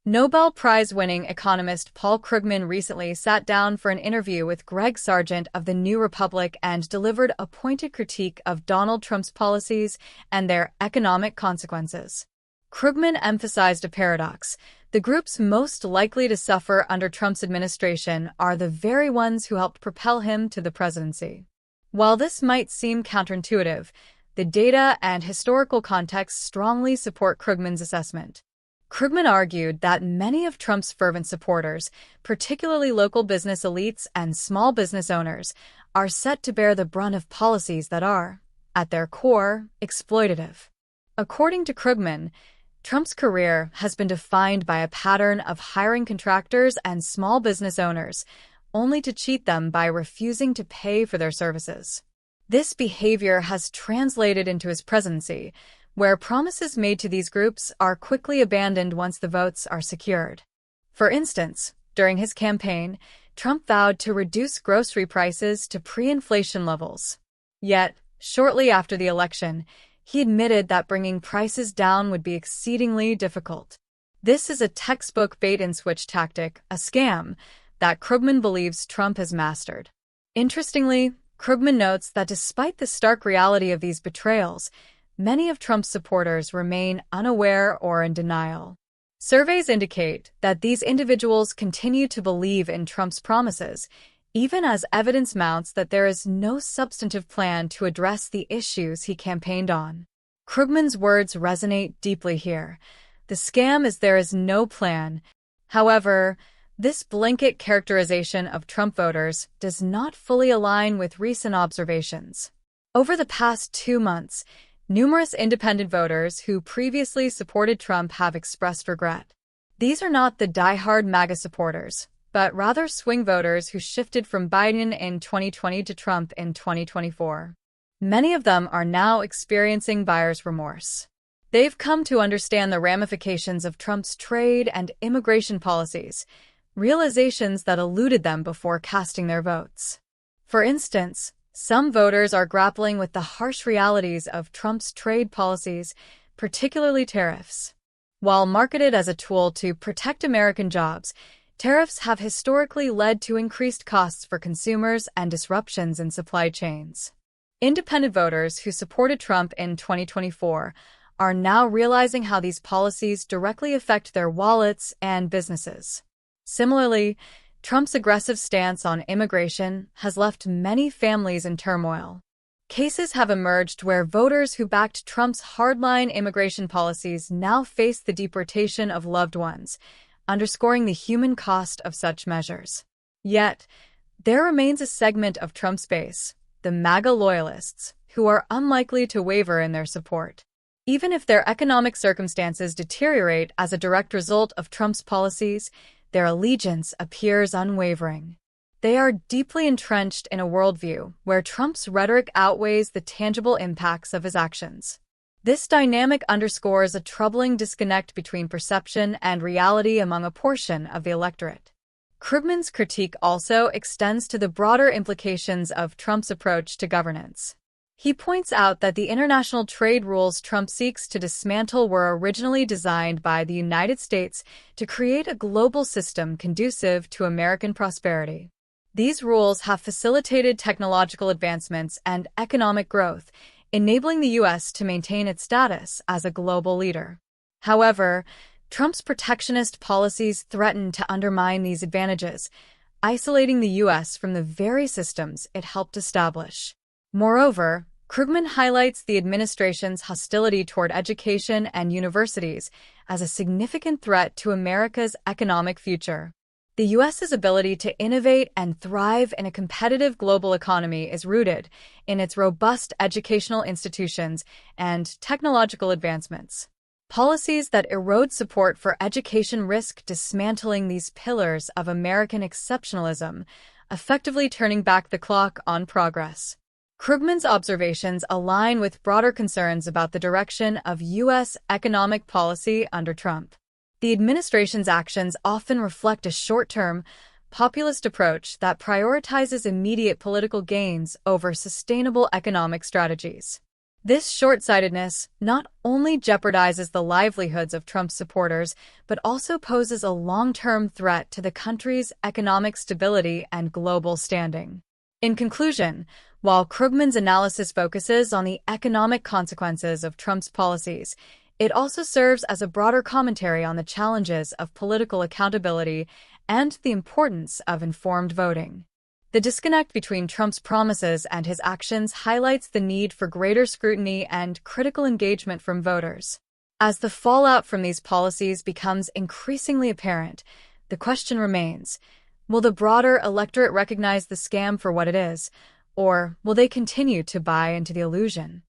Nobel Prize-winning economist Paul Krugman recently sat down for an interview with Greg Sargent of the New Republic and delivered a pointed critique of Donald Trump's policies and their economic consequences. Krugman emphasized a paradox. The groups most likely to suffer under Trump's administration are the very ones who helped propel him to the presidency. While this might seem counterintuitive, the data and historical context strongly support Krugman's assessment. Krugman argued that many of Trump's fervent supporters, particularly local business elites and small business owners, are set to bear the brunt of policies that are, at their core, exploitative. According to Krugman, Trump's career has been defined by a pattern of hiring contractors and small business owners, only to cheat them by refusing to pay for their services. This behavior has translated into his presidency, where promises made to these groups are quickly abandoned once the votes are secured. For instance, during his campaign, Trump vowed to reduce grocery prices to pre-inflation levels. Yet, shortly after the election, he admitted that bringing prices down would be exceedingly difficult. This is a textbook bait-and-switch tactic, a scam, that Krugman believes Trump has mastered. Interestingly, Krugman notes that despite the stark reality of these betrayals, many of Trump's supporters remain unaware or in denial. Surveys indicate that these individuals continue to believe in Trump's promises, even as evidence mounts that there is no substantive plan to address the issues he campaigned on. Krugman's words resonate deeply here. The scam is there is no plan. However, this blanket characterization of Trump voters does not fully align with recent observations. Over the past 2 months, numerous independent voters who previously supported Trump have expressed regret. These are not the die-hard MAGA supporters, but rather swing voters who shifted from Biden in 2020 to Trump in 2024. Many of them are now experiencing buyer's remorse. They've come to understand the ramifications of Trump's trade and immigration policies, realizations that eluded them before casting their votes. For instance, some voters are grappling with the harsh realities of Trump's trade policies, particularly tariffs. While marketed as a tool to protect American jobs, tariffs have historically led to increased costs for consumers and disruptions in supply chains. Independent voters who supported Trump in 2024 are now realizing how these policies directly affect their wallets and businesses. Similarly, Trump's aggressive stance on immigration has left many families in turmoil. Cases have emerged where voters who backed Trump's hardline immigration policies now face the deportation of loved ones, underscoring the human cost of such measures. Yet, there remains a segment of Trump's base, the MAGA loyalists, who are unlikely to waver in their support. Even if their economic circumstances deteriorate as a direct result of Trump's policies, their allegiance appears unwavering. They are deeply entrenched in a worldview where Trump's rhetoric outweighs the tangible impacts of his actions. This dynamic underscores a troubling disconnect between perception and reality among a portion of the electorate. Krugman's critique also extends to the broader implications of Trump's approach to governance. He points out that the international trade rules Trump seeks to dismantle were originally designed by the United States to create a global system conducive to American prosperity. These rules have facilitated technological advancements and economic growth, enabling the U.S. to maintain its status as a global leader. However, Trump's protectionist policies threaten to undermine these advantages, isolating the U.S. from the very systems it helped establish. Moreover, Krugman highlights the administration's hostility toward education and universities as a significant threat to America's economic future. The U.S.'s ability to innovate and thrive in a competitive global economy is rooted in its robust educational institutions and technological advancements. Policies that erode support for education risk dismantling these pillars of American exceptionalism, effectively turning back the clock on progress. Krugman's observations align with broader concerns about the direction of U.S. economic policy under Trump. The administration's actions often reflect a short-term, populist approach that prioritizes immediate political gains over sustainable economic strategies. This short-sightedness not only jeopardizes the livelihoods of Trump's supporters, but also poses a long-term threat to the country's economic stability and global standing. In conclusion, while Krugman's analysis focuses on the economic consequences of Trump's policies, it also serves as a broader commentary on the challenges of political accountability and the importance of informed voting. The disconnect between Trump's promises and his actions highlights the need for greater scrutiny and critical engagement from voters. As the fallout from these policies becomes increasingly apparent, the question remains, will the broader electorate recognize the scam for what it is, or will they continue to buy into the illusion?